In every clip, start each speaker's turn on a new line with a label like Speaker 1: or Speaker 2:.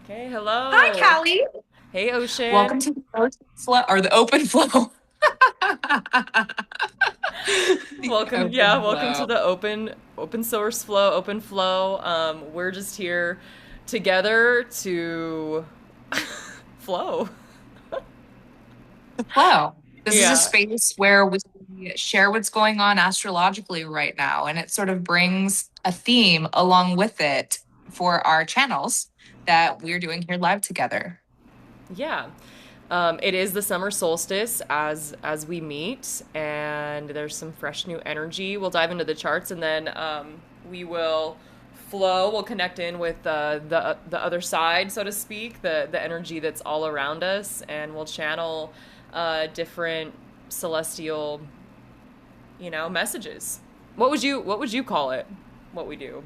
Speaker 1: Okay,
Speaker 2: Hi,
Speaker 1: hello.
Speaker 2: Callie.
Speaker 1: Hey,
Speaker 2: Welcome
Speaker 1: Ocean.
Speaker 2: to the flow or the open flow. The
Speaker 1: Welcome, yeah,
Speaker 2: open
Speaker 1: welcome to
Speaker 2: flow.
Speaker 1: the open source flow, open flow. We're just here together to flow.
Speaker 2: The flow. This is a
Speaker 1: Yeah.
Speaker 2: space where we share what's going on astrologically right now, and it sort of brings a theme along with it for our channels that we're doing here live together.
Speaker 1: Yeah. It is the summer solstice as we meet, and there's some fresh new energy. We'll dive into the charts, and then we will flow. We'll connect in with the other side, so to speak, the energy that's all around us, and we'll channel different celestial, messages. What would you call it? What we do?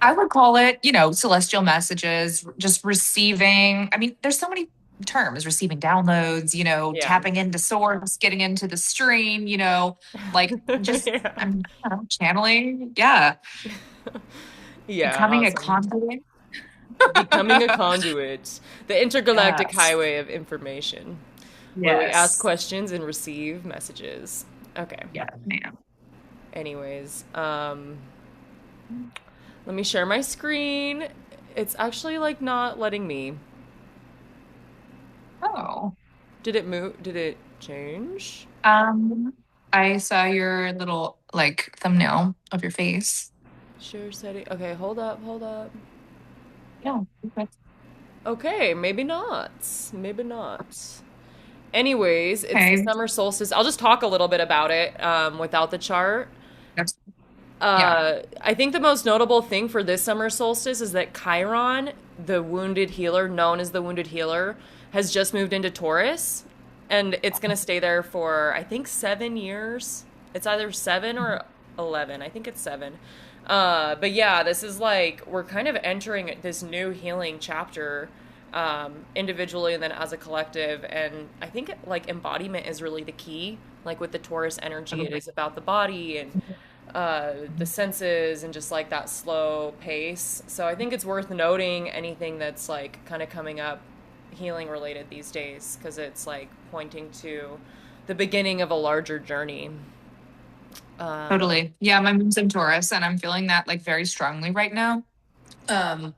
Speaker 2: I would call it, celestial messages, just receiving. I mean, there's so many terms, receiving downloads,
Speaker 1: Yeah.
Speaker 2: tapping into source, getting into the stream, like just
Speaker 1: Yeah.
Speaker 2: I'm channeling. Yeah.
Speaker 1: Yeah.
Speaker 2: Becoming a
Speaker 1: Awesome.
Speaker 2: conduit.
Speaker 1: Becoming a conduit, the intergalactic
Speaker 2: Yes.
Speaker 1: highway of information, where we ask
Speaker 2: Yes.
Speaker 1: questions and receive messages. Okay.
Speaker 2: Yeah, ma'am.
Speaker 1: Anyways, let me share my screen. It's actually like not letting me.
Speaker 2: Oh.
Speaker 1: Did it move? Did it change?
Speaker 2: Um, I saw your little like thumbnail of your face.
Speaker 1: Share setting. Okay, hold up, hold up.
Speaker 2: Yeah. Okay.
Speaker 1: Okay, maybe not. Maybe not. Anyways, it's the
Speaker 2: Okay.
Speaker 1: summer solstice. I'll just talk a little bit about it without the chart.
Speaker 2: That's, yeah.
Speaker 1: I think the most notable thing for this summer solstice is that Chiron, the wounded healer, known as the wounded healer, has just moved into Taurus, and it's going to stay there for I think 7 years. It's either 7 or 11. I think it's 7. But yeah, this is like we're kind of entering this new healing chapter, individually and then as a collective. And I think like embodiment is really the key. Like with the Taurus energy, it
Speaker 2: Totally.
Speaker 1: is about the body and the senses and just like that slow pace. So I think it's worth noting anything that's like kind of coming up healing related these days because it's like pointing to the beginning of a larger journey. Um,
Speaker 2: Totally. Yeah, my moon's in Taurus and I'm feeling that like very strongly right now. Um,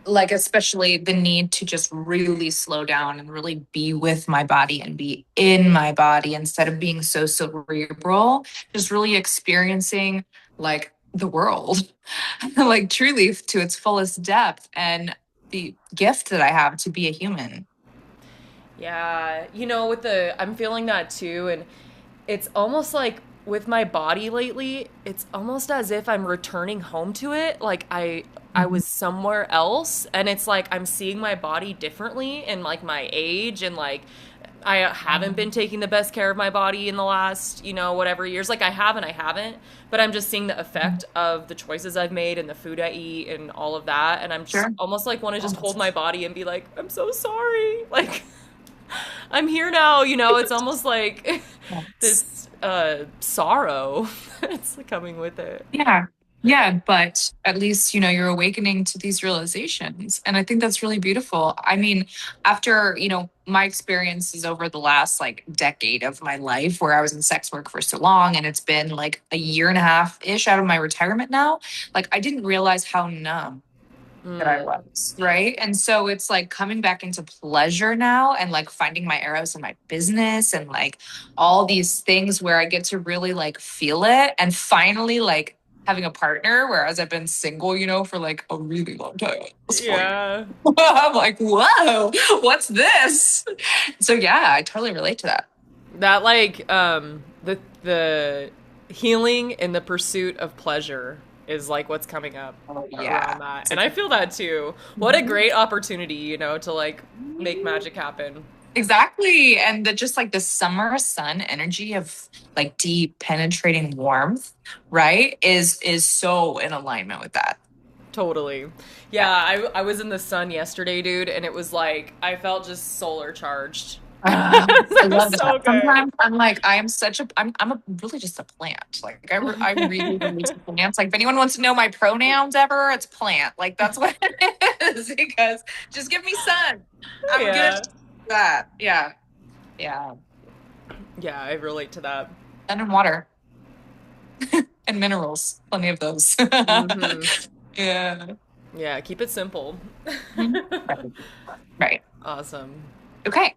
Speaker 2: like especially the need to just really slow down and really be with my body and be in my body instead of being so cerebral, just really experiencing like the world like truly to its fullest depth and the gift that I have to be a human.
Speaker 1: yeah, with I'm feeling that too. And it's almost like with my body lately, it's almost as if I'm returning home to it. Like I was somewhere else and it's like I'm seeing my body differently and like my age and like I haven't been taking the best care of my body in the last, whatever years. Like I haven't, but I'm just seeing the effect of the choices I've made and the food I eat and all of that. And I'm just
Speaker 2: Sure.
Speaker 1: almost like want to just hold my body and be like, I'm so sorry. Like I'm here now, it's almost like
Speaker 2: Yes.
Speaker 1: this sorrow that's coming with it.
Speaker 2: Yeah. Yeah, but at least, you're awakening to these realizations. And I think that's really beautiful. I mean, after, my experiences over the last like decade of my life where I was in sex work for so long and it's been like a year and a half ish out of my retirement now, like I didn't realize how numb that I
Speaker 1: Mm,
Speaker 2: was, right? And so it's like coming back into pleasure now and like finding my arrows in my business and like all these things where I get to really like feel it and finally like having a partner, whereas I've been single, for like a really long time at this point.
Speaker 1: yeah.
Speaker 2: I'm like, whoa, what's this? So yeah, I totally relate to that.
Speaker 1: That like the healing in the pursuit of pleasure is like what's coming up
Speaker 2: Oh
Speaker 1: around
Speaker 2: yeah.
Speaker 1: that.
Speaker 2: It's
Speaker 1: And
Speaker 2: like
Speaker 1: I feel that too. What a great opportunity, to like make magic happen.
Speaker 2: exactly. And the just like the summer sun energy of like deep penetrating warmth, right? Is so in alignment with that.
Speaker 1: Totally.
Speaker 2: Yeah.
Speaker 1: Yeah, I was in the sun yesterday, dude, and it was like I felt just solar charged.
Speaker 2: I
Speaker 1: That was
Speaker 2: love
Speaker 1: so
Speaker 2: that.
Speaker 1: good.
Speaker 2: Sometimes I'm like, I am such a, I'm a really just a plant. Like I really relate to plants. Like if anyone wants to know my pronouns ever, it's plant. Like that's what it is because just give me sun. I'm good
Speaker 1: Yeah.
Speaker 2: at that. Yeah. Yeah.
Speaker 1: Yeah, I relate to that.
Speaker 2: Sun and water and minerals. Plenty of those.
Speaker 1: Hmm.
Speaker 2: Yeah.
Speaker 1: Yeah, keep it simple.
Speaker 2: Mhm. Right. Right.
Speaker 1: Awesome.
Speaker 2: Okay.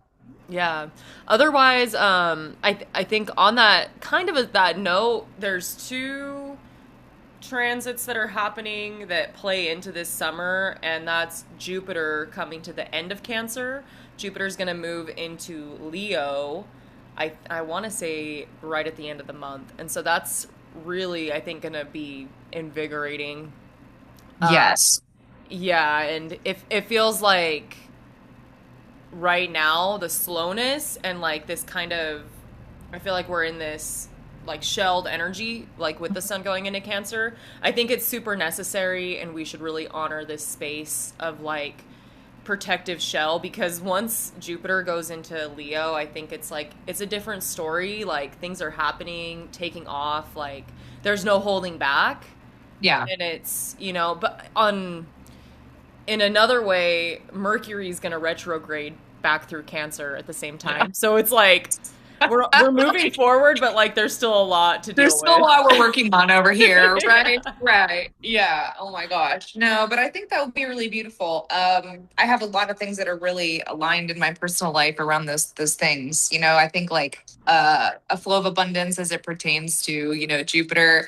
Speaker 1: Yeah. Otherwise, I think on that kind of that note, there's two transits that are happening that play into this summer, and that's Jupiter coming to the end of Cancer. Jupiter's going to move into Leo. I want to say right at the end of the month, and so that's really I think going to be invigorating.
Speaker 2: Yes.
Speaker 1: Yeah, and if it feels like right now the slowness and like this kind of I feel like we're in this like shelled energy like with the sun going into Cancer. I think it's super necessary and we should really honor this space of like protective shell because once Jupiter goes into Leo, I think it's like it's a different story, like things are happening, taking off, like there's no holding back.
Speaker 2: Yeah.
Speaker 1: And it's, but on in another way, Mercury's going to retrograde back through Cancer at the same
Speaker 2: Yeah.
Speaker 1: time. So it's like we're moving forward, but like there's still a lot to
Speaker 2: There's
Speaker 1: deal
Speaker 2: still a
Speaker 1: with.
Speaker 2: lot we're working on over here, right?
Speaker 1: Yeah.
Speaker 2: Right. Yeah. Oh my gosh. No, but I think that would be really beautiful. I have a lot of things that are really aligned in my personal life around those things. I think like a flow of abundance as it pertains to, Jupiter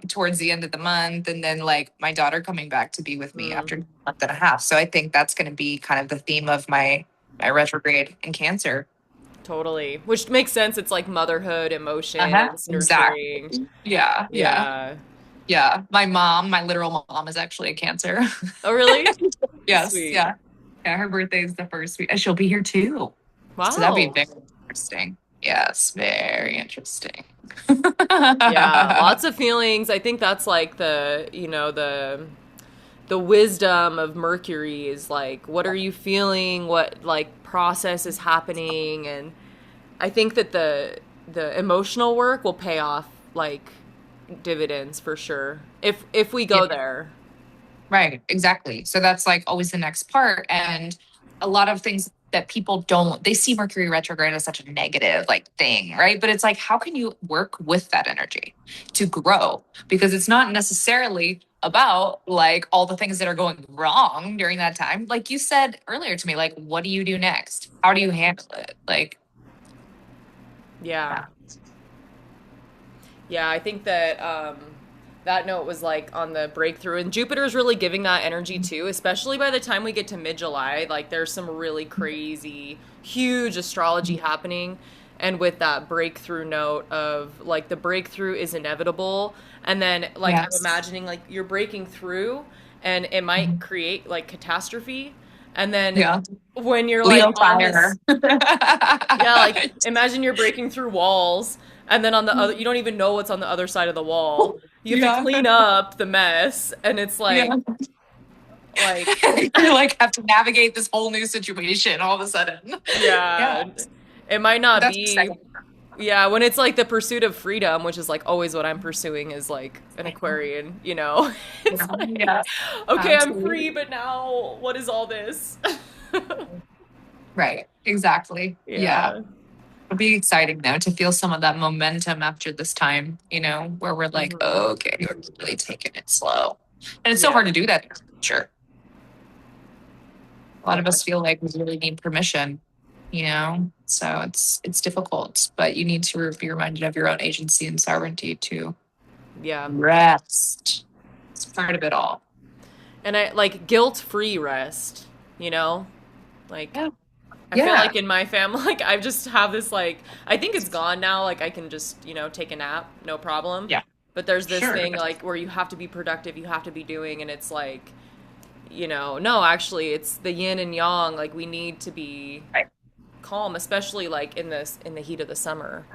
Speaker 2: towards the end of the month, and then like my daughter coming back to be with me after
Speaker 1: Mm,
Speaker 2: a month and a half. So I think that's gonna be kind of the theme of my retrograde in Cancer.
Speaker 1: totally. Which makes sense. It's like motherhood,
Speaker 2: Uh-huh.
Speaker 1: emotions, nurturing.
Speaker 2: Exactly. Yeah, yeah.
Speaker 1: Yeah.
Speaker 2: Yeah, my literal mom is actually a Cancer.
Speaker 1: Oh, really?
Speaker 2: Yes,
Speaker 1: Sweet.
Speaker 2: yeah. Yeah, her birthday is the first week. And she'll be here too. So that'd be
Speaker 1: Wow.
Speaker 2: very interesting. Yes, very interesting.
Speaker 1: Yeah, lots of feelings. I think that's like the wisdom of Mercury is like what are you feeling, what like process is happening, and I think that the emotional work will pay off like dividends for sure if we
Speaker 2: Yeah,
Speaker 1: go there.
Speaker 2: right, exactly. So that's like always the next part. And a lot of things that people don't, they see Mercury retrograde as such a negative like thing, right? But it's like, how can you work with that energy to grow? Because it's not necessarily about like all the things that are going wrong during that time. Like you said earlier to me, like, what do you do next? How do you handle it? Like,
Speaker 1: Yeah.
Speaker 2: yeah.
Speaker 1: Yeah, I think that that note was like on the breakthrough, and Jupiter's really giving that energy too, especially by the time we get to mid July. Like, there's some really crazy, huge astrology happening. And with that breakthrough note of like the breakthrough is inevitable. And then, like, I'm
Speaker 2: Yes.
Speaker 1: imagining like you're breaking through and it might
Speaker 2: Mhm.
Speaker 1: create like catastrophe. And then
Speaker 2: Yeah.
Speaker 1: when you're like
Speaker 2: Leo
Speaker 1: on
Speaker 2: fire.
Speaker 1: this yeah, like imagine you're breaking through walls and then on the other you don't even know what's on the other side of the wall. You have to
Speaker 2: Yeah.
Speaker 1: clean up the mess and it's
Speaker 2: Yeah.
Speaker 1: like
Speaker 2: You like have to navigate this whole new situation all of a sudden.
Speaker 1: yeah,
Speaker 2: Yeah.
Speaker 1: it might
Speaker 2: But
Speaker 1: not
Speaker 2: that's
Speaker 1: be
Speaker 2: exciting.
Speaker 1: yeah, when it's like the pursuit of freedom, which is like always what I'm pursuing is like an Aquarian, you know. It's
Speaker 2: Yeah.
Speaker 1: like
Speaker 2: Yeah.
Speaker 1: okay, I'm free,
Speaker 2: Absolutely.
Speaker 1: but now what is all this?
Speaker 2: Right. Exactly. Yeah.
Speaker 1: Yeah.
Speaker 2: It'll be exciting though to feel some of that momentum after this time, where we're like,
Speaker 1: Hmm.
Speaker 2: oh, okay, we're really taking it slow. And it's so
Speaker 1: Yeah.
Speaker 2: hard to do that. Sure. A lot
Speaker 1: Yeah.
Speaker 2: of us feel like we really need permission, so it's difficult, but you need to be reminded of your own agency and sovereignty to
Speaker 1: Yeah.
Speaker 2: rest. It's part of it all.
Speaker 1: And I like guilt-free rest, you know? Like
Speaker 2: Yeah.
Speaker 1: I feel
Speaker 2: Yeah.
Speaker 1: like in my family, like I just have this like I think it's gone now. Like I can just take a nap, no problem.
Speaker 2: Yeah.
Speaker 1: But there's this
Speaker 2: Sure.
Speaker 1: thing like where you have to be productive, you have to be doing, and it's like no, actually, it's the yin and yang. Like we need to be
Speaker 2: Right.
Speaker 1: calm, especially like in the heat of the summer.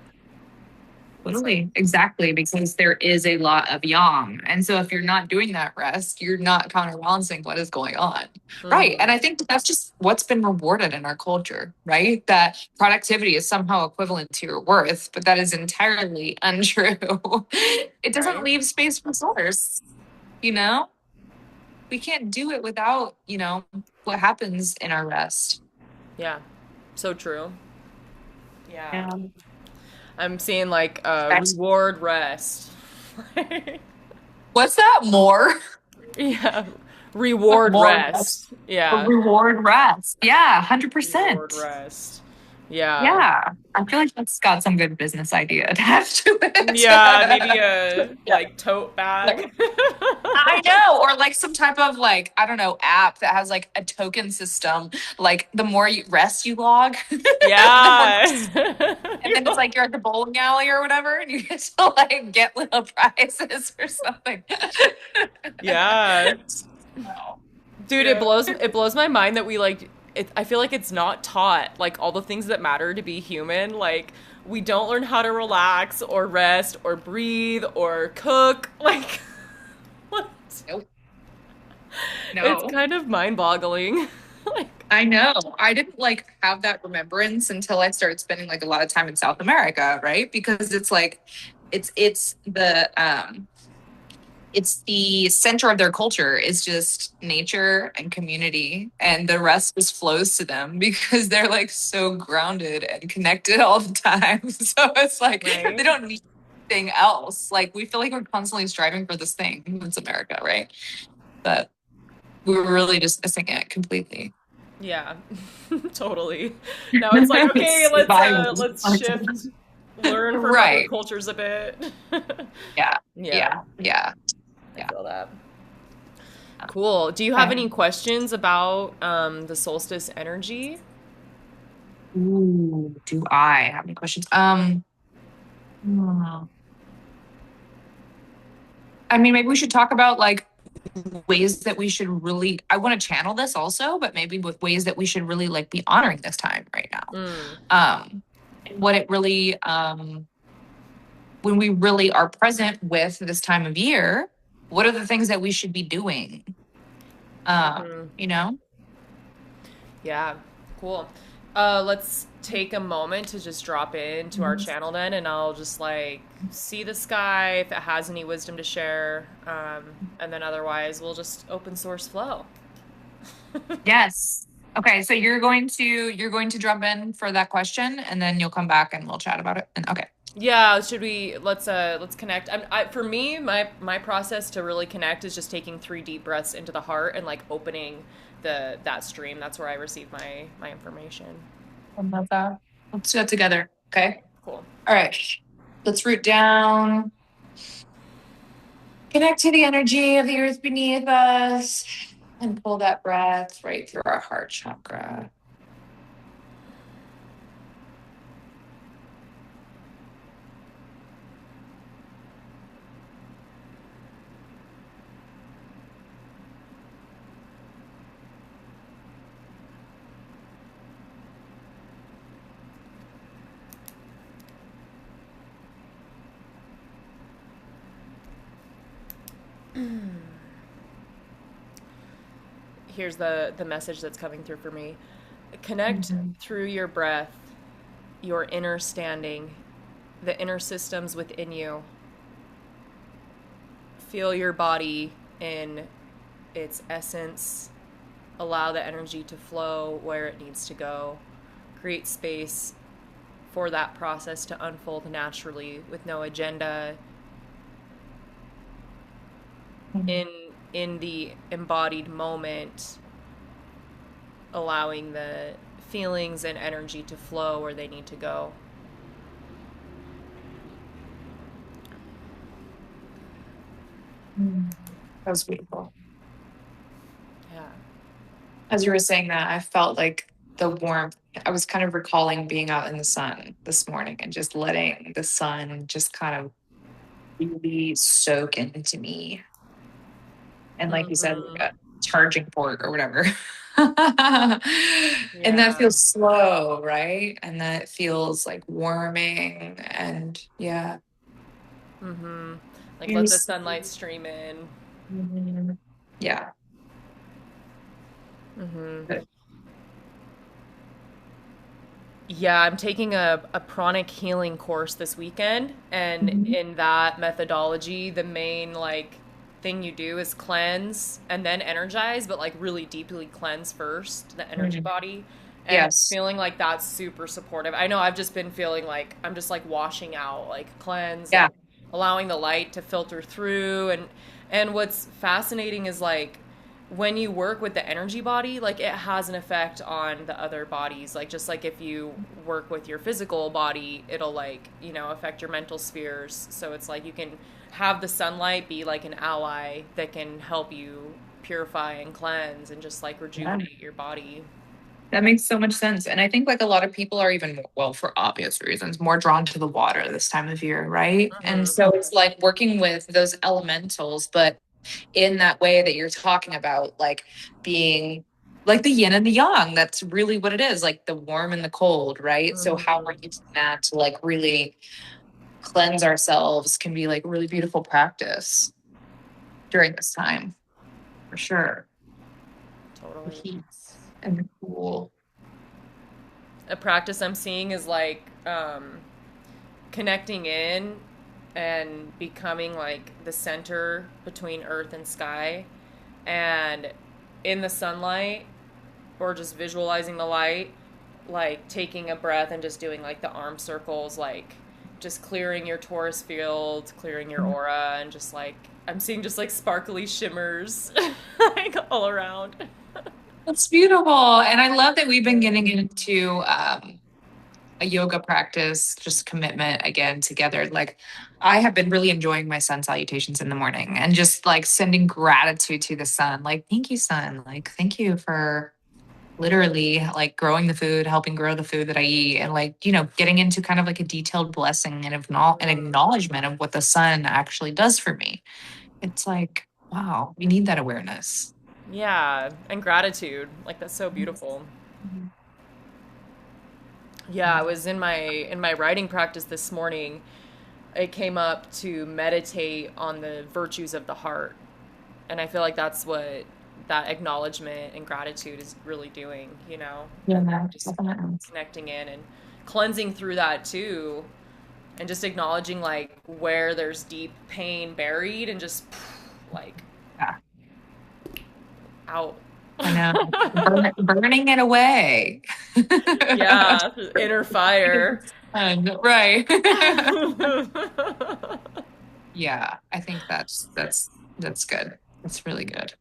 Speaker 1: It's like
Speaker 2: Totally, exactly, because there is a lot of yang. And so if you're not doing that rest, you're not counterbalancing what is going on. Right. And
Speaker 1: hmm
Speaker 2: I think that's just what's been rewarded in our culture, right? That productivity is somehow equivalent to your worth, but that is entirely untrue. It doesn't
Speaker 1: right.
Speaker 2: leave space for source, you know? we can't do it without, what happens in our rest.
Speaker 1: Yeah. So true. Yeah.
Speaker 2: Yeah.
Speaker 1: I'm seeing like
Speaker 2: That's
Speaker 1: reward rest.
Speaker 2: what's that more?
Speaker 1: Yeah.
Speaker 2: What
Speaker 1: Reward
Speaker 2: more rest?
Speaker 1: rest.
Speaker 2: A
Speaker 1: Yeah.
Speaker 2: reward rest. Yeah,
Speaker 1: Reward
Speaker 2: 100%.
Speaker 1: rest. Yeah.
Speaker 2: Yeah. I feel like that's got some good business idea attached to
Speaker 1: Yeah, maybe
Speaker 2: it.
Speaker 1: a
Speaker 2: Yeah.
Speaker 1: like tote
Speaker 2: Like,
Speaker 1: bag.
Speaker 2: I know, or like some type of like, I don't know, app that has like a token system. Like the more you rest you log, the more
Speaker 1: Yeah.
Speaker 2: and then it's like you're at the bowling alley or whatever, and you get to like get little prizes or something.
Speaker 1: Yeah.
Speaker 2: Oh,
Speaker 1: Dude,
Speaker 2: yeah.
Speaker 1: it blows my mind that we like I feel like it's not taught like all the things that matter to be human. Like we don't learn how to relax or rest or breathe or cook. Like what?
Speaker 2: Nope.
Speaker 1: It's
Speaker 2: No.
Speaker 1: kind of mind-boggling. Like
Speaker 2: I know. I didn't like have that remembrance until I started spending like a lot of time in South America, right? Because it's like it's the center of their culture is just nature and community, and the rest just flows to them because they're like so grounded and connected all the time. So it's like they
Speaker 1: right?
Speaker 2: don't need anything else. Like we feel like we're constantly striving for this thing. It's America, right? But we were really just missing it completely.
Speaker 1: Yeah. Totally. Now it's like, okay,
Speaker 2: Survival.
Speaker 1: let's shift, learn from other
Speaker 2: Right.
Speaker 1: cultures a bit.
Speaker 2: Yeah.
Speaker 1: Yeah,
Speaker 2: Yeah. Yeah.
Speaker 1: I
Speaker 2: Yeah.
Speaker 1: feel that. Cool. Do you have
Speaker 2: Okay.
Speaker 1: any questions about the solstice energy?
Speaker 2: Ooh, do I have any questions? Hmm. I mean, maybe we should talk about like ways that we should really, I want to channel this also, but maybe with ways that we should really like be honoring this time right now.
Speaker 1: Mm.
Speaker 2: What it really, when we really are present with this time of year, what are the things that we should be doing?
Speaker 1: Hmm.
Speaker 2: You know?
Speaker 1: Yeah, cool. Let's take a moment to just drop into our
Speaker 2: Mhm.
Speaker 1: channel then, and I'll just like see the sky if it has any wisdom to share, and then otherwise we'll just open source flow.
Speaker 2: Yes. Okay, so you're going to jump in for that question and then you'll come back and we'll chat about it. And okay.
Speaker 1: Yeah, should we let's connect. For me, my process to really connect is just taking 3 deep breaths into the heart and like opening the that stream. That's where I receive my information.
Speaker 2: I love that. Let's do that together. Okay.
Speaker 1: Cool.
Speaker 2: All right. Let's root down. Connect to the energy of the earth beneath us and pull that breath right through our heart chakra.
Speaker 1: Here's the message that's coming through for me. Connect
Speaker 2: Mhm.
Speaker 1: through your breath, your inner standing, the inner systems within you. Feel your body in its essence. Allow the energy to flow where it needs to go. Create space for that process to unfold naturally with no agenda in the embodied moment, allowing the feelings and energy to flow where they need to go.
Speaker 2: That was beautiful.
Speaker 1: Yeah.
Speaker 2: As you were saying that, I felt like the warmth. I was kind of recalling being out in the sun this morning and just letting the sun just kind of really soak into me. And like you said, like
Speaker 1: Mm-hmm.
Speaker 2: a charging port or whatever. And that
Speaker 1: Yeah.
Speaker 2: feels slow, right? And that feels like warming. And yeah.
Speaker 1: Mm-hmm. Like
Speaker 2: Very
Speaker 1: let the
Speaker 2: s-
Speaker 1: sunlight stream in.
Speaker 2: Mhm. Yeah.
Speaker 1: Mm-hmm.
Speaker 2: Good.
Speaker 1: Yeah, I'm taking a pranic healing course this weekend, and
Speaker 2: Mhm.
Speaker 1: in that methodology, the main like thing you do is cleanse and then energize, but like really deeply cleanse first, the energy
Speaker 2: Mhm.
Speaker 1: body. And
Speaker 2: Yes.
Speaker 1: feeling like that's super supportive. I know I've just been feeling like I'm just like washing out, like cleanse and
Speaker 2: Yeah.
Speaker 1: allowing the light to filter through. And what's fascinating is like when you work with the energy body, like it has an effect on the other bodies. Like just like if you work with your physical body, it'll like, you know, affect your mental spheres. So it's like you can have the sunlight be like an ally that can help you purify and cleanse and just like
Speaker 2: Yeah.
Speaker 1: rejuvenate your body.
Speaker 2: That makes so much sense. And I think like a lot of people are even, well, for obvious reasons, more drawn to the water this time of year, right? And
Speaker 1: Hmm.
Speaker 2: so it's like working with those elementals, but in that way that you're talking about, like being like the yin and the yang. That's really what it is, like the warm and the cold, right? So how we're
Speaker 1: Hmm.
Speaker 2: using that to like really cleanse ourselves can be like really beautiful practice during this time, for sure. The
Speaker 1: Totally.
Speaker 2: heat and the cool.
Speaker 1: A practice I'm seeing is like connecting in and becoming like the center between earth and sky. And in the sunlight, or just visualizing the light, like taking a breath and just doing like the arm circles, like just clearing your torus field, clearing your aura, and just like I'm seeing just like sparkly shimmers like all around.
Speaker 2: That's beautiful. And I love that we've been getting into a yoga practice, just commitment again together. Like, I have been really enjoying my sun salutations in the morning and just like sending gratitude to the sun. Like, thank you, sun. Like, thank you for literally like growing the food, helping grow the food that I eat, and like, you know, getting into kind of like a detailed blessing and an acknowledgement of what the sun actually does for me. It's like, wow, we need that awareness.
Speaker 1: Yeah, and gratitude. Like that's so beautiful.
Speaker 2: Mhm.
Speaker 1: Yeah, I was in my writing practice this morning. It came up to meditate on the virtues of the heart. And I feel like that's what that acknowledgement and gratitude is really doing, you know, and
Speaker 2: Yeah,
Speaker 1: just
Speaker 2: definitely.
Speaker 1: connecting in and cleansing through that too, and just acknowledging like where there's deep pain buried and just like
Speaker 2: Yeah,
Speaker 1: out.
Speaker 2: I know. Burning it away.
Speaker 1: Yeah, inner fire.
Speaker 2: Right. Yeah, I think that's good. That's really good.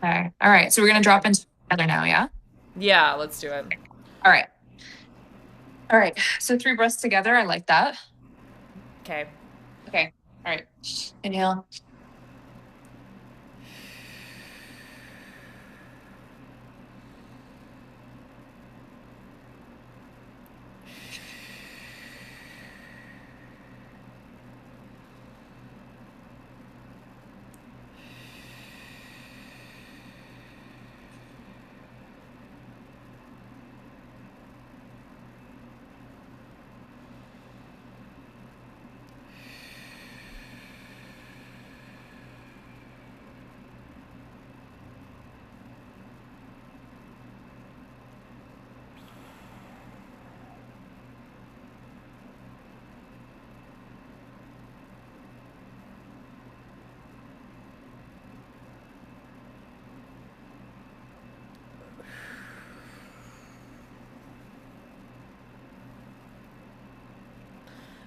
Speaker 2: Okay. All right. So we're gonna drop into together now, yeah?
Speaker 1: Yeah, let's do it.
Speaker 2: All right. All right. So three breaths together. I like that.
Speaker 1: Okay.
Speaker 2: Okay. All right. Inhale.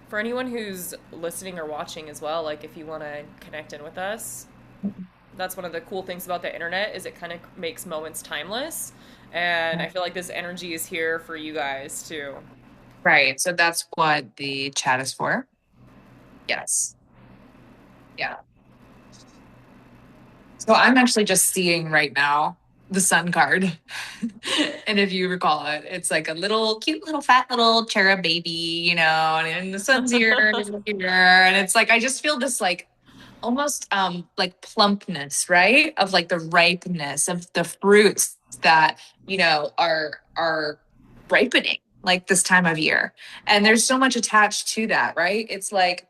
Speaker 1: For anyone who's listening or watching as well, like if you want to connect in with us, that's one of the cool things about the internet is it kind of makes moments timeless. And I feel like this energy is here for you guys too.
Speaker 2: Right. So that's what the chat is for. Yes. Yeah. So I'm actually just seeing right now the sun card. And if you recall it, it's like a little cute little fat little cherub baby, you know, and the sun's here and here. And it's like I just feel this like almost like plumpness, right? Of like the ripeness of the fruits that, you know, are ripening like this time of year. And there's so much attached to that, right? It's like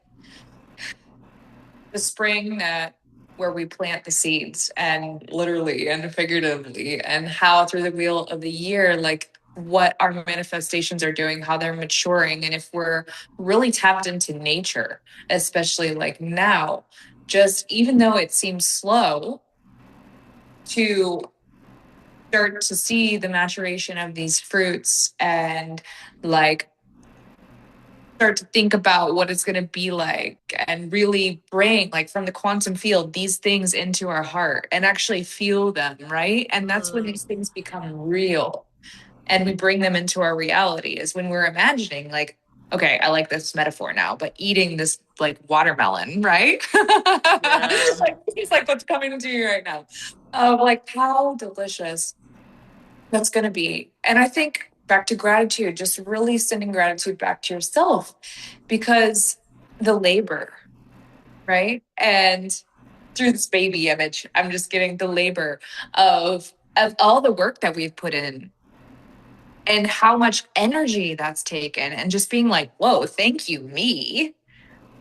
Speaker 2: the spring that where we plant the seeds and literally and figuratively and how through the wheel of the year like what our manifestations are doing, how they're maturing, and if we're really tapped into nature, especially like now, just even though it seems slow, to start to see the maturation of these fruits and like start to think about what it's going to be like and really bring like from the quantum field these things into our heart and actually feel them, right? And that's when
Speaker 1: Mm,
Speaker 2: these things become real and we bring them into our reality, is when we're imagining like, okay, I like this metaphor now, but eating this like watermelon, right?
Speaker 1: yeah.
Speaker 2: Like it's like what's coming to you right now, of like how delicious that's going to be. And I think back to gratitude, just really sending gratitude back to yourself, because the labor, right? And through this baby image, I'm just getting the labor of all the work that we've put in and how much energy that's taken, and just being like, whoa, thank you, me,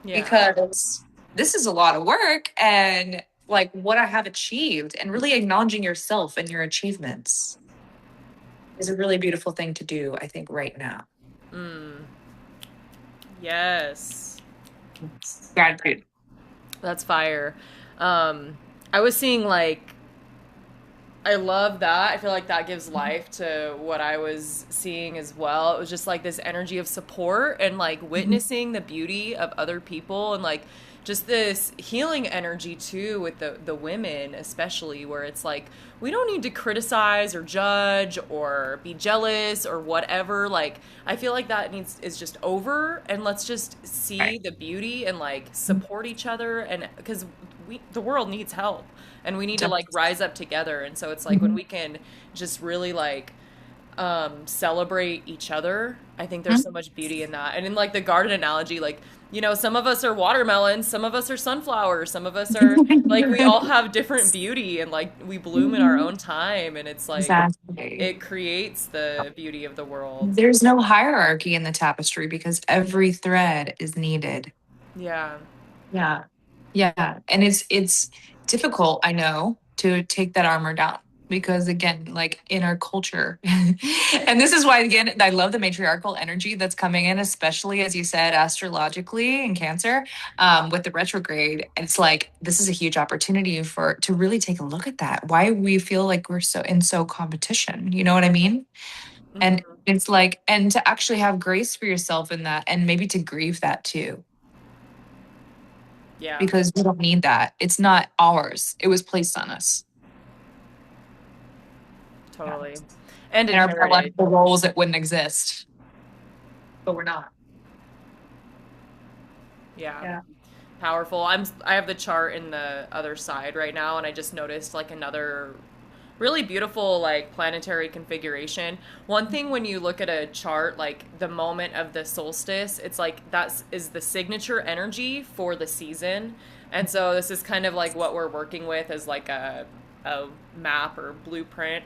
Speaker 1: Yeah.
Speaker 2: because this is a lot of work, and like what I have achieved, and really acknowledging yourself and your achievements is a really beautiful thing to do, I think, right now.
Speaker 1: Mm, yes.
Speaker 2: Gratitude.
Speaker 1: That's fire. Um, I was seeing like I love that. I feel like that gives life to what I was seeing as well. It was just like this energy of support and like
Speaker 2: Mhm.
Speaker 1: witnessing the beauty of other people and like just this healing energy too with the women especially, where it's like we don't need to criticize or judge or be jealous or whatever. Like I feel like that needs is just over, and let's just see
Speaker 2: Right.
Speaker 1: the beauty and like support each other, and because we the world needs help and we need to like rise up together. And so it's like when
Speaker 2: Mhm.
Speaker 1: we can just really like celebrate each other, I think there's so
Speaker 2: Mhm.
Speaker 1: much beauty in that. And in like the garden analogy, like, you know, some of us are watermelons, some of us are sunflowers, some of us are like, we all have different beauty and like we bloom in our
Speaker 2: Mhm.
Speaker 1: own time. And it's like,
Speaker 2: Exactly.
Speaker 1: it creates the beauty of the world.
Speaker 2: There's no hierarchy in the tapestry because every thread is needed.
Speaker 1: Yeah.
Speaker 2: Yeah. Yeah. And it's difficult, I know, to take that armor down because again, like in our culture. And this is why again I love the matriarchal energy that's coming in, especially as you said, astrologically in Cancer, with the retrograde. It's like this is a huge opportunity for to really take a look at that. Why we feel like we're so competition. You know what I mean? And
Speaker 1: Hmm.
Speaker 2: it's like, and to actually have grace for yourself in that and maybe to grieve that too,
Speaker 1: Yeah,
Speaker 2: because we don't need that. It's not ours. It was placed on us. Yeah.
Speaker 1: totally. And
Speaker 2: And our
Speaker 1: inherited.
Speaker 2: biological roles that wouldn't exist, but we're not.
Speaker 1: Yeah.
Speaker 2: Yeah.
Speaker 1: Powerful. I have the chart in the other side right now, and I just noticed like another really beautiful like planetary configuration. One thing when you look at a chart, like the moment of the solstice, it's like that is the signature energy for the season. And so this is kind of like what we're working with as like a map or blueprint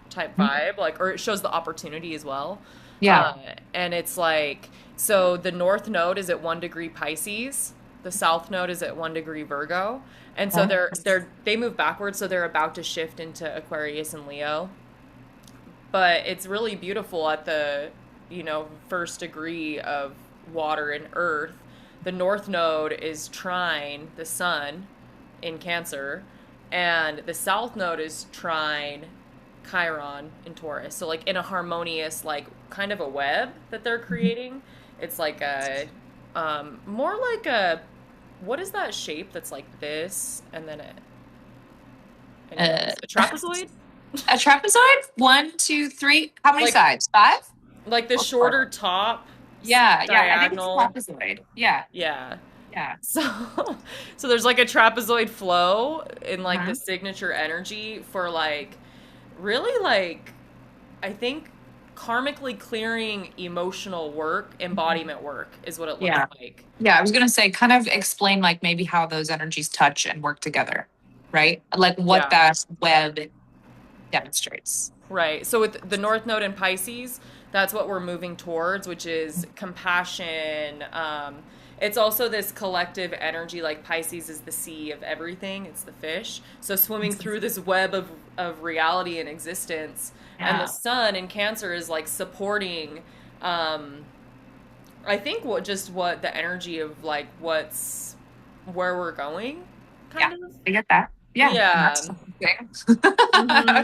Speaker 1: type
Speaker 2: Mhm.
Speaker 1: vibe, like, or it shows the opportunity as well.
Speaker 2: Yeah.
Speaker 1: And it's like, so the north node is at 1 degree Pisces, the south node is at 1 degree Virgo, and so
Speaker 2: Okay.
Speaker 1: they move backwards, so they're about to shift into Aquarius and Leo. But it's really beautiful at the, you know, first degree of water and earth. The north node is trine the sun in Cancer, and the south node is trine Chiron in Taurus. So like in a harmonious, like kind of a web that they're creating. It's like a more like a, what is that shape that's like this and then
Speaker 2: Uh,
Speaker 1: anyways, a trapezoid?
Speaker 2: a trapezoid? One, two, three. How many
Speaker 1: Like
Speaker 2: sides? Five
Speaker 1: like the
Speaker 2: or four?
Speaker 1: shorter top
Speaker 2: Yeah. Yeah. I think it's a
Speaker 1: diagonal.
Speaker 2: trapezoid. Yeah.
Speaker 1: Yeah.
Speaker 2: Yeah.
Speaker 1: So so there's like a trapezoid flow in like the
Speaker 2: Uh-huh.
Speaker 1: signature energy for like really like I think karmically clearing emotional work, embodiment work is what it looks
Speaker 2: Yeah.
Speaker 1: like.
Speaker 2: Yeah. I was going to say, kind of explain like maybe how those energies touch and work together, right? Like what
Speaker 1: Yeah.
Speaker 2: that web demonstrates.
Speaker 1: Right. So with the North Node in Pisces, that's what we're moving towards, which is compassion. It's also this collective energy, like Pisces is the sea of everything, it's the fish. So swimming through this web of reality and existence. And the
Speaker 2: Yeah.
Speaker 1: sun in Cancer is like supporting, um, I think what just what the energy of like what's where we're going.
Speaker 2: Yeah,
Speaker 1: kind of.
Speaker 2: I get that. Yeah, and
Speaker 1: Yeah.
Speaker 2: that's okay.
Speaker 1: Hmm.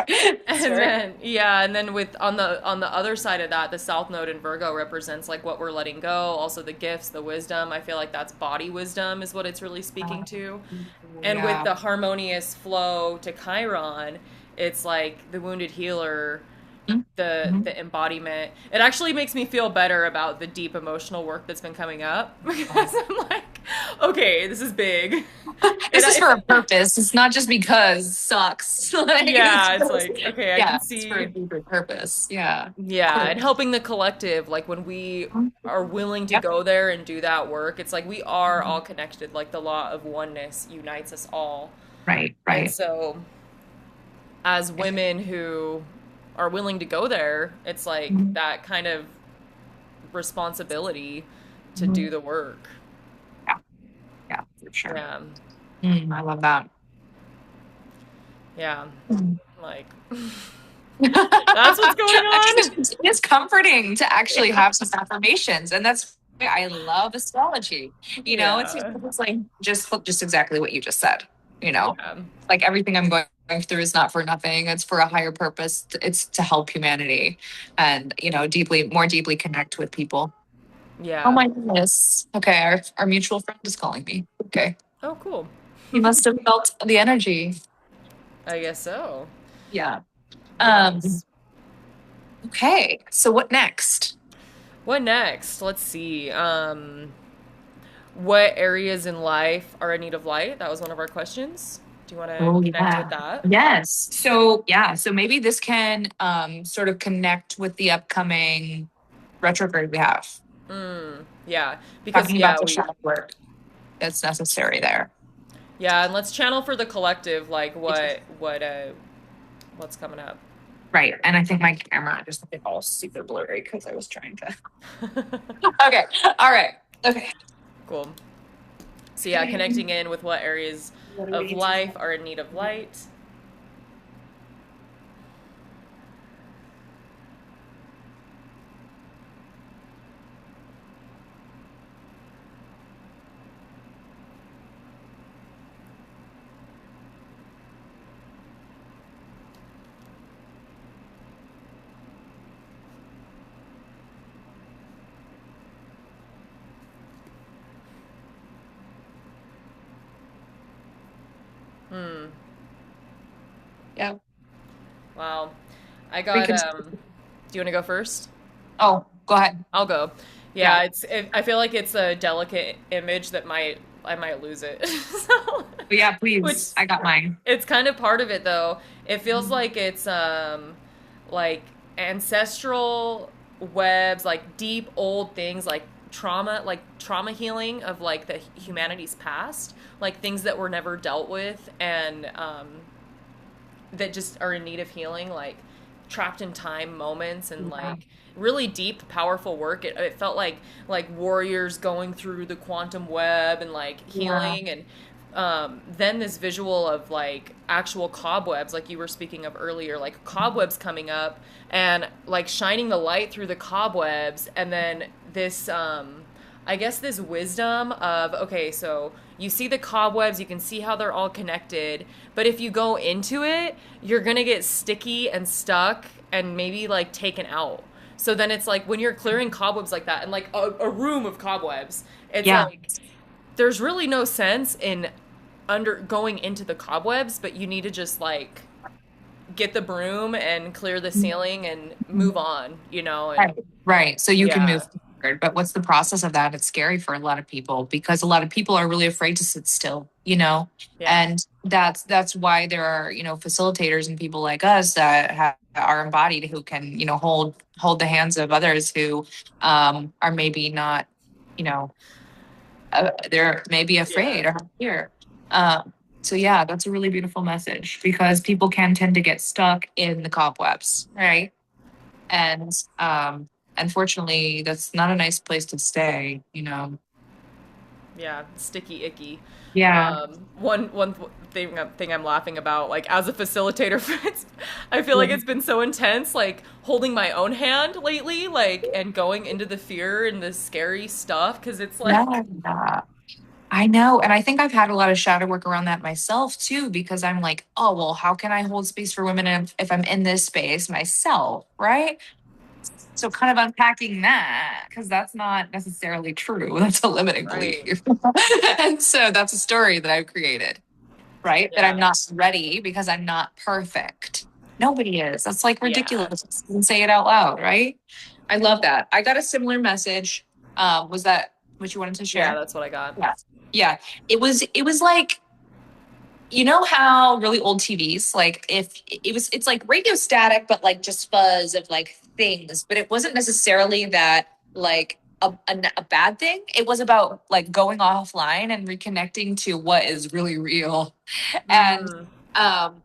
Speaker 2: It's
Speaker 1: And
Speaker 2: very
Speaker 1: then yeah, and then with on the other side of that, the South Node in Virgo represents like what we're letting go, also the gifts, the wisdom. I feel like that's body wisdom is what it's really speaking to. And with
Speaker 2: yeah.
Speaker 1: the harmonious flow to Chiron, it's like the wounded healer,
Speaker 2: Mhm.
Speaker 1: the embodiment. It actually makes me feel better about the deep emotional work that's been coming up because I'm like, okay, this is big.
Speaker 2: This is for
Speaker 1: It's
Speaker 2: a purpose. It's not just because it sucks. Like
Speaker 1: yeah, it's like okay, I can
Speaker 2: yeah, it's for a
Speaker 1: see
Speaker 2: deeper purpose. Yeah.
Speaker 1: yeah,
Speaker 2: Cool.
Speaker 1: and helping the collective, like when we are willing to
Speaker 2: Yep.
Speaker 1: go there and do that work, it's like we are all connected. Like the law of oneness unites us all.
Speaker 2: Right,
Speaker 1: And
Speaker 2: right.
Speaker 1: so, as women who are willing to go there, it's like
Speaker 2: Mhm.
Speaker 1: that kind of responsibility to
Speaker 2: Mhm.
Speaker 1: do the work.
Speaker 2: Yeah, yeah, for sure.
Speaker 1: Yeah,
Speaker 2: I love that.
Speaker 1: yeah.
Speaker 2: Mm.
Speaker 1: Like, that's what's going
Speaker 2: I mean,
Speaker 1: on.
Speaker 2: it's comforting to actually have some affirmations, and that's why I love astrology.
Speaker 1: Yeah,
Speaker 2: It's like just exactly what you just said. You know,
Speaker 1: yeah,
Speaker 2: like everything I'm going through is not for nothing. It's for a higher purpose. It's to help humanity, and deeply, more deeply connect with people. Oh
Speaker 1: yeah.
Speaker 2: my goodness. Okay, our mutual friend is calling me. Okay,
Speaker 1: Oh, cool.
Speaker 2: you must have felt the energy.
Speaker 1: I guess so.
Speaker 2: Yeah. Um.
Speaker 1: Nice.
Speaker 2: Okay. So what next?
Speaker 1: What next? Let's see. What areas in life are in need of light? That was one of our questions. Do you want to
Speaker 2: Oh
Speaker 1: connect with
Speaker 2: yeah.
Speaker 1: that?
Speaker 2: Yes. So yeah, so maybe this can sort of connect with the upcoming retrograde we have.
Speaker 1: Yeah, because
Speaker 2: Talking about
Speaker 1: yeah,
Speaker 2: the
Speaker 1: we
Speaker 2: shadow work that's necessary there.
Speaker 1: yeah, and let's channel for the collective like what's coming up.
Speaker 2: Right. And I think my camera just looked all super blurry because I was trying to. Okay. All right. Okay.
Speaker 1: Cool. So yeah,
Speaker 2: Okay.
Speaker 1: connecting in with what areas
Speaker 2: What do we
Speaker 1: of
Speaker 2: need to
Speaker 1: life
Speaker 2: know?
Speaker 1: are in need of light.
Speaker 2: Yeah.
Speaker 1: Wow. I
Speaker 2: We
Speaker 1: got
Speaker 2: can.
Speaker 1: do you want to go first?
Speaker 2: Oh, go ahead.
Speaker 1: I'll go.
Speaker 2: Yeah.
Speaker 1: Yeah, I feel like it's a delicate image that I might lose it. So,
Speaker 2: But yeah,
Speaker 1: which
Speaker 2: please. I got mine.
Speaker 1: it's kind of part of it though. It feels like it's like ancestral webs, like deep old things like trauma healing of like the humanity's past, like things that were never dealt with and that just are in need of healing, like trapped in time moments and
Speaker 2: Yeah.
Speaker 1: like really deep, powerful work. It felt like warriors going through the quantum web and like
Speaker 2: Yeah.
Speaker 1: healing and then this visual of like actual cobwebs, like you were speaking of earlier, like cobwebs coming up and like shining the light through the cobwebs, and then this I guess this wisdom of okay, so you see the cobwebs, you can see how they're all connected, but if you go into it, you're gonna get sticky and stuck and maybe like taken out. So then it's like when you're clearing cobwebs like that and like a room of cobwebs, it's
Speaker 2: Yeah.
Speaker 1: like there's really no sense in under going into the cobwebs, but you need to just like get the broom and clear the ceiling and move on, and
Speaker 2: Right. Right. So you can
Speaker 1: yeah,
Speaker 2: move forward. But what's the process of that? It's scary for a lot of people because a lot of people are really afraid to sit still.
Speaker 1: yeah,
Speaker 2: And that's why there are, facilitators and people like us that are embodied who can, hold the hands of others who are maybe not, you know, they're maybe
Speaker 1: yeah.
Speaker 2: afraid or have fear. So yeah, that's a really beautiful message because people can tend to get stuck in the cobwebs, right? And unfortunately that's not a nice place to stay.
Speaker 1: Yeah, sticky icky.
Speaker 2: Yeah.
Speaker 1: One thing I'm laughing about, like as a facilitator, I feel like
Speaker 2: Yeah.
Speaker 1: it's been so intense, like holding my own hand lately, like and going into the fear and the scary stuff, because it's like
Speaker 2: Yeah. I know. And I think I've had a lot of shadow work around that myself too, because I'm like, oh, well, how can I hold space for women if I'm in this space myself? Right. So kind of unpacking that, because that's not necessarily true. That's a limiting
Speaker 1: Right.
Speaker 2: belief. And so that's a story that I've created, right? That I'm
Speaker 1: Yeah.
Speaker 2: not ready because I'm not perfect. Nobody is. That's like
Speaker 1: Yeah.
Speaker 2: ridiculous. And say it out loud, right? I love that. I got a similar message. Was that what you wanted to
Speaker 1: Yeah,
Speaker 2: share?
Speaker 1: that's what I got.
Speaker 2: Yeah. Yeah. It was like, you know how really old TVs, like if it's like radio static, but like just fuzz of like things, but it wasn't necessarily that like a bad thing. It was about like going offline and reconnecting to what is really real. And
Speaker 1: Mm.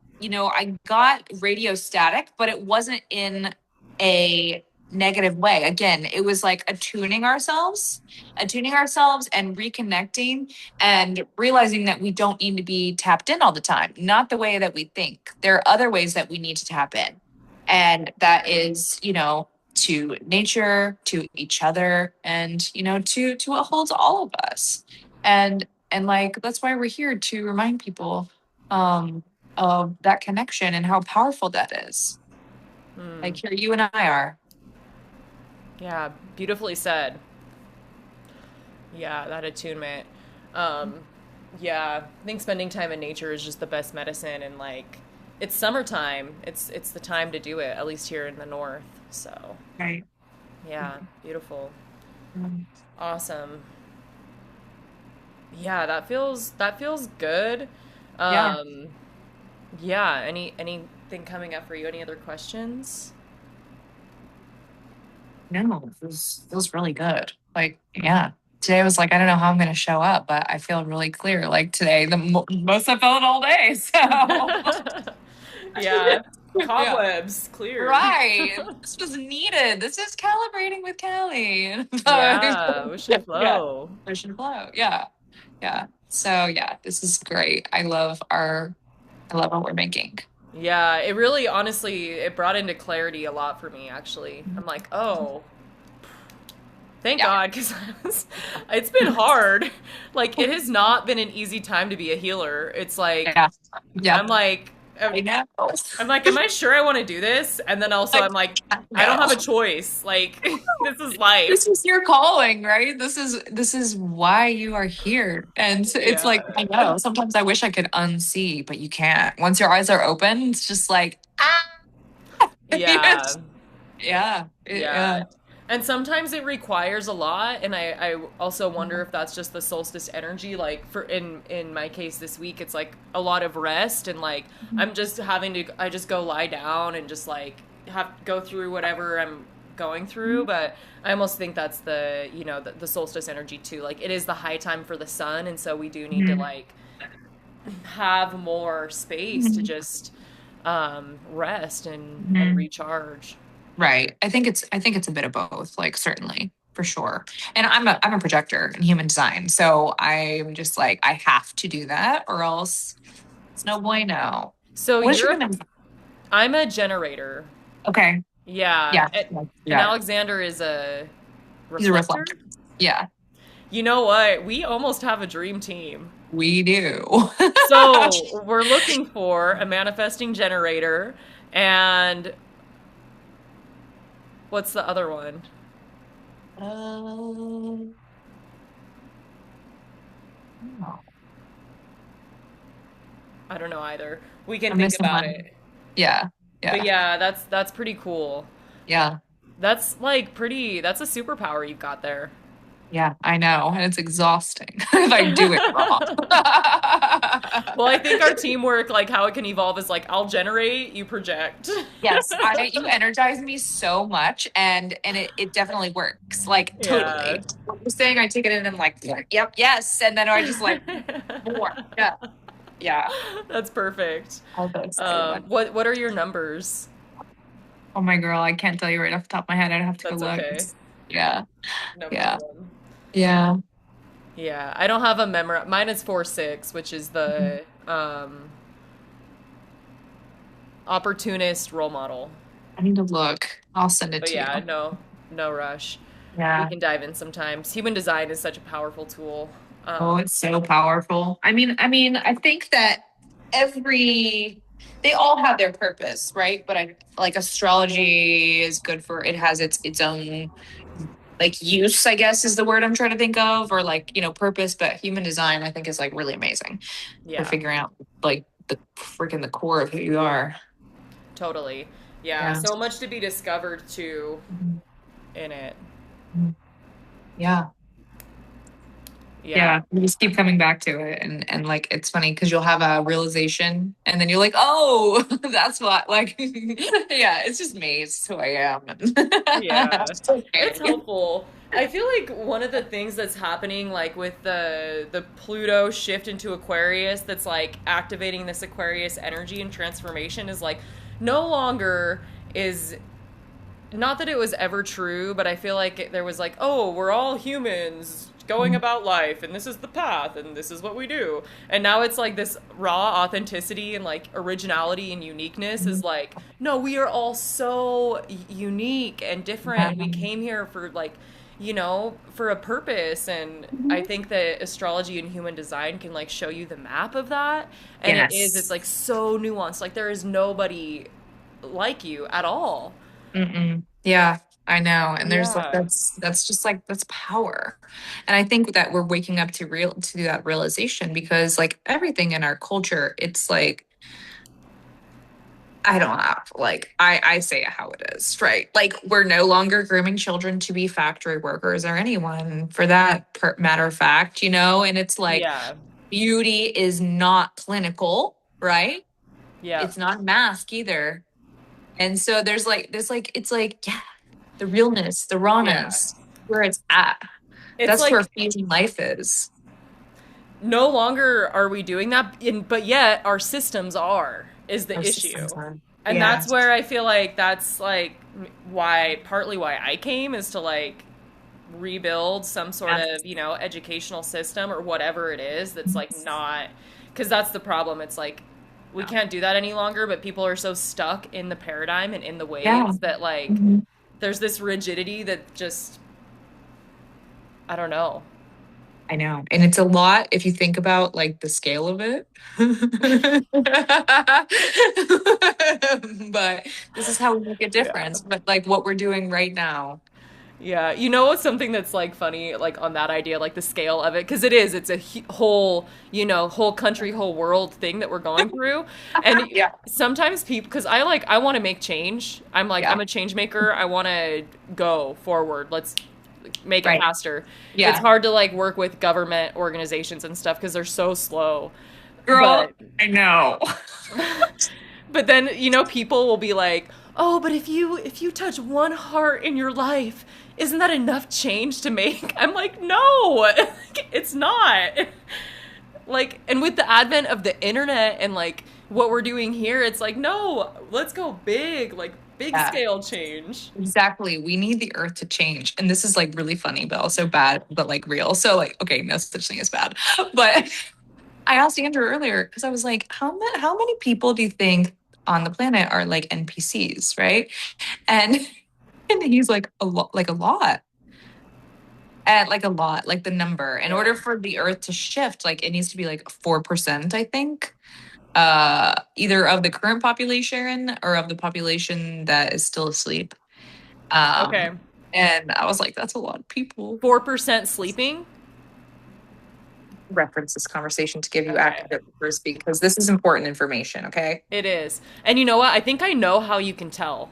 Speaker 2: I got radio static, but it wasn't in a negative way. Again, it was like attuning ourselves and reconnecting and realizing that we don't need to be tapped in all the time, not the way that we think. There are other ways that we need to tap in. And that is, to nature, to each other, and to what holds all of us. And like that's why we're here to remind people um of that connection and how powerful that is.
Speaker 1: Mm.
Speaker 2: Like here you and I are.
Speaker 1: Yeah, beautifully said. Yeah, that attunement. Um, yeah, I think spending time in nature is just the best medicine, and like, it's summertime. It's the time to do it, at least here in the north. So,
Speaker 2: Right.
Speaker 1: yeah, beautiful,
Speaker 2: Mhm.
Speaker 1: awesome. Yeah, that feels good.
Speaker 2: Yeah.
Speaker 1: Um, yeah. Anything coming up for you? Any other questions?
Speaker 2: No, it was really good. Like, yeah. Today I was like, I don't know how I'm going to show up, but I feel really clear. Like today, the most I felt all day. So,
Speaker 1: Yeah,
Speaker 2: yeah.
Speaker 1: cobwebs cleared.
Speaker 2: Right. This was needed. This is calibrating with Callie.
Speaker 1: Yeah, ocean
Speaker 2: Yeah.
Speaker 1: flow.
Speaker 2: Ocean flow. Yeah. Yeah. So yeah, this is great. I love what we're making.
Speaker 1: Yeah, it really, honestly, it brought into clarity a lot for me, actually. I'm like, oh, thank
Speaker 2: Yeah.
Speaker 1: God, because it's been hard. Like, it has not been an easy time to be a healer. It's like,
Speaker 2: Yeah. Yep.
Speaker 1: I'm like,
Speaker 2: I know.
Speaker 1: I'm like, am I sure I want to do this? And then also,
Speaker 2: Like,
Speaker 1: I'm like, I don't
Speaker 2: no.
Speaker 1: have a choice. Like, this is life.
Speaker 2: This is your calling, right? This is why you are here. And it's like, I
Speaker 1: Yeah.
Speaker 2: know. Sometimes I wish I could unsee, but you can't. Once your eyes are open, it's just like, ah.
Speaker 1: Yeah.
Speaker 2: Yeah.
Speaker 1: Yeah.
Speaker 2: Yeah.
Speaker 1: And sometimes it requires a lot, and I also wonder if that's just the solstice energy. Like for in my case this week, it's like a lot of rest, and like I'm just having to I just go lie down and just like have go through whatever I'm going through. But I almost think that's the solstice energy too. Like it is the high time for the sun, and so we do need to
Speaker 2: Mhm.
Speaker 1: like have more space to
Speaker 2: Mhm.
Speaker 1: just rest and
Speaker 2: Mhm.
Speaker 1: recharge.
Speaker 2: Right. I think it's a bit of both, like certainly, for sure. And I'm a projector in human design. So I'm just like, I have to do that or else it's no bueno.
Speaker 1: So
Speaker 2: What is
Speaker 1: you're
Speaker 2: your
Speaker 1: a
Speaker 2: human?
Speaker 1: I'm a generator.
Speaker 2: Okay.
Speaker 1: Yeah.
Speaker 2: Yeah.
Speaker 1: And
Speaker 2: Yeah.
Speaker 1: Alexander is a
Speaker 2: He's a
Speaker 1: reflector.
Speaker 2: reflector. Yeah,
Speaker 1: You know what? We almost have a dream team.
Speaker 2: we do.
Speaker 1: So we're looking for a manifesting generator. And what's the other one?
Speaker 2: Um, oh,
Speaker 1: I don't know either. We can
Speaker 2: I'm
Speaker 1: think
Speaker 2: missing
Speaker 1: about
Speaker 2: one.
Speaker 1: it.
Speaker 2: Yeah.
Speaker 1: But
Speaker 2: Yeah.
Speaker 1: yeah, that's pretty cool.
Speaker 2: Yeah.
Speaker 1: That's a superpower you've got there.
Speaker 2: Yeah. I know. And it's exhausting if I do it wrong.
Speaker 1: Well, I think our teamwork, like how it can evolve, is like I'll generate, you project.
Speaker 2: Yes, you energize me so much and it definitely works. Like
Speaker 1: Yeah.
Speaker 2: totally. What you're saying, I take it in and I'm like, yep, yes. And then I just like more. Yeah. Yeah.
Speaker 1: That's perfect.
Speaker 2: I'm so excited about it.
Speaker 1: What are your numbers?
Speaker 2: Oh my girl, I can't tell you right off the top of my head. I'd have to go
Speaker 1: That's
Speaker 2: look.
Speaker 1: okay.
Speaker 2: Yeah.
Speaker 1: No
Speaker 2: Yeah.
Speaker 1: problem.
Speaker 2: Yeah.
Speaker 1: Yeah, I don't have a memory. Mine is 4-6, which is
Speaker 2: Mhm.
Speaker 1: the opportunist role model.
Speaker 2: I need to look. I'll send it
Speaker 1: But
Speaker 2: to
Speaker 1: yeah,
Speaker 2: you.
Speaker 1: no rush. We
Speaker 2: Yeah.
Speaker 1: can dive in sometimes. Human design is such a powerful tool.
Speaker 2: Oh, it's so powerful. I think that they all have their purpose, right? But I like astrology is good for it has its own like use, I guess is the word I'm trying to think of, or like, purpose, but human design I think is like really amazing for
Speaker 1: Yeah,
Speaker 2: figuring out like the core of who you are.
Speaker 1: totally. Yeah,
Speaker 2: Yeah.
Speaker 1: so much to be discovered too
Speaker 2: Mhm.
Speaker 1: in it.
Speaker 2: Mhm. Yeah.
Speaker 1: Yeah.
Speaker 2: Yeah, you just keep coming back to it, and like it's funny because you'll have a realization, and then you're like, "Oh, that's what." Like, yeah, it's just me. It's who I am.
Speaker 1: Yeah.
Speaker 2: It's
Speaker 1: It's
Speaker 2: okay.
Speaker 1: helpful. I feel like one of the things that's happening like with the Pluto shift into Aquarius that's like activating this Aquarius energy and transformation is like no longer is not that it was ever true, but I feel like there was like, oh, we're all humans going about life, and this is the path, and this is what we do. And now it's like this raw authenticity and like originality and uniqueness is like, no, we are all so unique and different, and we came here for like, for a purpose. And I think that astrology and human design can like show you the map of that. And it's
Speaker 2: Yes.
Speaker 1: like so nuanced. Like there is nobody like you at all.
Speaker 2: Mm-mm. Yeah, I know. And there's like
Speaker 1: Yeah.
Speaker 2: that's just like that's power. And I think that we're waking up to that realization because like everything in our culture, it's like I don't have like I say it how it is, right? Like we're no longer grooming children to be factory workers or anyone for that matter of fact, and it's like
Speaker 1: Yeah.
Speaker 2: beauty is not clinical, right?
Speaker 1: Yeah.
Speaker 2: It's not mask either. And so there's like this like it's like yeah, the realness, the
Speaker 1: Yeah.
Speaker 2: rawness, where it's at.
Speaker 1: It's
Speaker 2: That's where
Speaker 1: like
Speaker 2: fusion life is.
Speaker 1: no longer are we doing that, but yet our systems is the
Speaker 2: Our
Speaker 1: issue.
Speaker 2: systems are.
Speaker 1: And
Speaker 2: Yeah.
Speaker 1: that's where I feel like that's like partly why I came is to like rebuild some sort
Speaker 2: Yeah.
Speaker 1: of, educational system or whatever it is that's like not, because that's the problem. It's like we
Speaker 2: Yeah.
Speaker 1: can't do that any longer, but people are so stuck in the paradigm and in the
Speaker 2: Yeah.
Speaker 1: ways that like
Speaker 2: Mhm.
Speaker 1: there's this rigidity that just, I don't know.
Speaker 2: I know. And it's a lot if you think about like the scale of it. But this is how we make a
Speaker 1: Yeah.
Speaker 2: difference. But like what we're doing right now.
Speaker 1: Yeah, what's something that's like funny, like on that idea, like the scale of it, because it's a whole, whole country, whole world thing that we're going through. And
Speaker 2: Yeah.
Speaker 1: sometimes people, because I want to make change. I'm like,
Speaker 2: Yeah.
Speaker 1: I'm a change maker. I want to go forward. Let's make it
Speaker 2: Right.
Speaker 1: faster. It's
Speaker 2: Yeah.
Speaker 1: hard to like work with government organizations and stuff because they're so slow. But
Speaker 2: Girl, I know.
Speaker 1: but then, people will be like, "Oh, but if you touch one heart in your life, isn't that enough change to make?" I'm like, "No. It's not." Like, and with the advent of the internet and like what we're doing here, it's like, "No, let's go big, like big
Speaker 2: Yeah.
Speaker 1: scale change."
Speaker 2: Exactly. We need the earth to change. And this is like really funny, but also bad, but like real. So like, okay, no such thing as bad. But I asked Andrew earlier because I was like, how many people do you think on the planet are like NPCs, right? And and he's like a lot, like a lot. At like a lot, like the number. In
Speaker 1: Yeah.
Speaker 2: order for the earth to shift, like it needs to be like 4%, I think. Either of the current population or of the population that is still asleep. Um,
Speaker 1: Okay.
Speaker 2: and I was like, that's a lot of people.
Speaker 1: 4% sleeping?
Speaker 2: Reference this conversation to give you
Speaker 1: Okay.
Speaker 2: accurate numbers because this is important information. Okay.
Speaker 1: It is. And you know what? I think I know how you can tell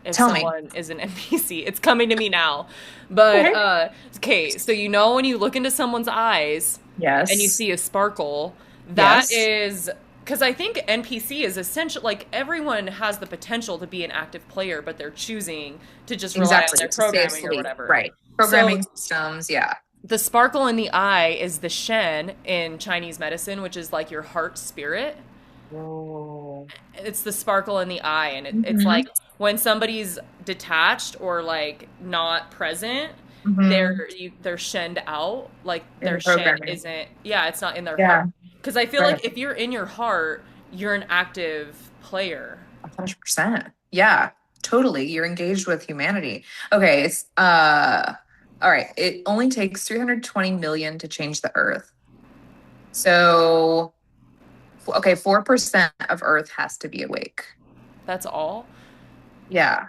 Speaker 1: if
Speaker 2: Tell me.
Speaker 1: someone is an NPC. It's coming to me now. But
Speaker 2: Okay.
Speaker 1: okay, so when you look into someone's eyes and you
Speaker 2: Yes.
Speaker 1: see a sparkle, that
Speaker 2: Yes.
Speaker 1: is because I think NPC is essential. Like everyone has the potential to be an active player, but they're choosing to just rely on
Speaker 2: Exactly.
Speaker 1: their
Speaker 2: To stay
Speaker 1: programming or
Speaker 2: asleep.
Speaker 1: whatever.
Speaker 2: Right.
Speaker 1: So
Speaker 2: Programming systems. Yeah.
Speaker 1: the sparkle in the eye is the Shen in Chinese medicine, which is like your heart spirit.
Speaker 2: Oh.
Speaker 1: It's the sparkle in the eye, and it's
Speaker 2: Mm-hmm.
Speaker 1: like when somebody's detached or like not present,
Speaker 2: Mm-hmm.
Speaker 1: they're shunned out, like
Speaker 2: In
Speaker 1: their
Speaker 2: the
Speaker 1: shen
Speaker 2: programming.
Speaker 1: isn't, yeah, it's not in their heart,
Speaker 2: Yeah.
Speaker 1: because I feel
Speaker 2: Right.
Speaker 1: like if you're in your heart, you're an active player.
Speaker 2: 100%. Yeah. Totally. You're engaged with humanity. Okay. It's All right. It only takes 320 million to change the Earth. So, okay, 4% of Earth has to be awake.
Speaker 1: That's all?
Speaker 2: Yeah.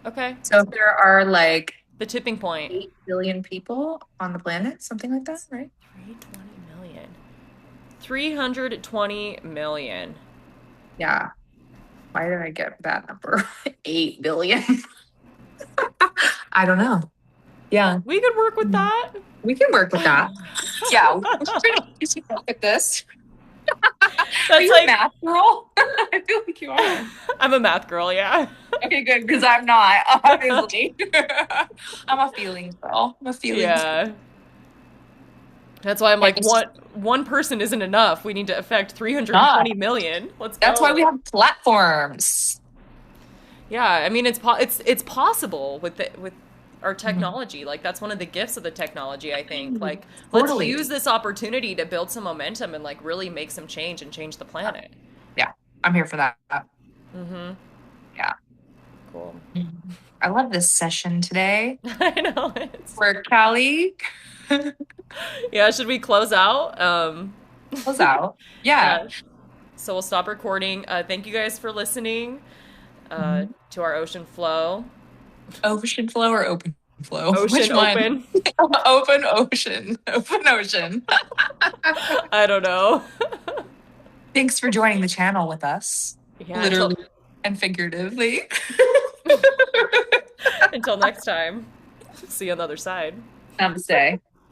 Speaker 1: Okay.
Speaker 2: So if there are like
Speaker 1: The tipping point.
Speaker 2: 8 billion people on the planet, something like that, right?
Speaker 1: 320 million. 320 million.
Speaker 2: Yeah. Why did I get that number? 8 billion. I don't know. Yeah.
Speaker 1: We could work with that.
Speaker 2: We can work with that. Yeah. We're pretty work with this. Are
Speaker 1: That's
Speaker 2: you a
Speaker 1: like,
Speaker 2: math girl? I feel like you are.
Speaker 1: I'm a math girl, yeah.
Speaker 2: Okay, good, because I'm not, obviously. I'm a feelings girl. I'm a feelings.
Speaker 1: Yeah. That's why I'm
Speaker 2: Okay,
Speaker 1: like, one person isn't enough. We need to affect
Speaker 2: not.
Speaker 1: 320 million. Let's
Speaker 2: That's why we
Speaker 1: go.
Speaker 2: have platforms.
Speaker 1: Yeah, I mean it's possible with with our
Speaker 2: Mhm.
Speaker 1: technology. Like that's one of the gifts of the technology, I think. Like let's
Speaker 2: Totally.
Speaker 1: use this opportunity to build some momentum and like really make some change and change the planet.
Speaker 2: Yeah, I'm here for that.
Speaker 1: Mhm.
Speaker 2: Yeah.
Speaker 1: Cool.
Speaker 2: I love this session today.
Speaker 1: I know it's.
Speaker 2: Where Callie
Speaker 1: Yeah, should we close out?
Speaker 2: goes out. Yeah.
Speaker 1: Yeah. So we'll stop recording. Thank you guys for listening
Speaker 2: Mhm.
Speaker 1: to our ocean flow.
Speaker 2: Ocean flow or open flow? Which
Speaker 1: Ocean
Speaker 2: one?
Speaker 1: open.
Speaker 2: Open ocean. Open ocean.
Speaker 1: I don't know.
Speaker 2: Thanks for joining the channel with us,
Speaker 1: Yeah,
Speaker 2: literally and figuratively.
Speaker 1: until next time. See you on the other side.
Speaker 2: Namaste.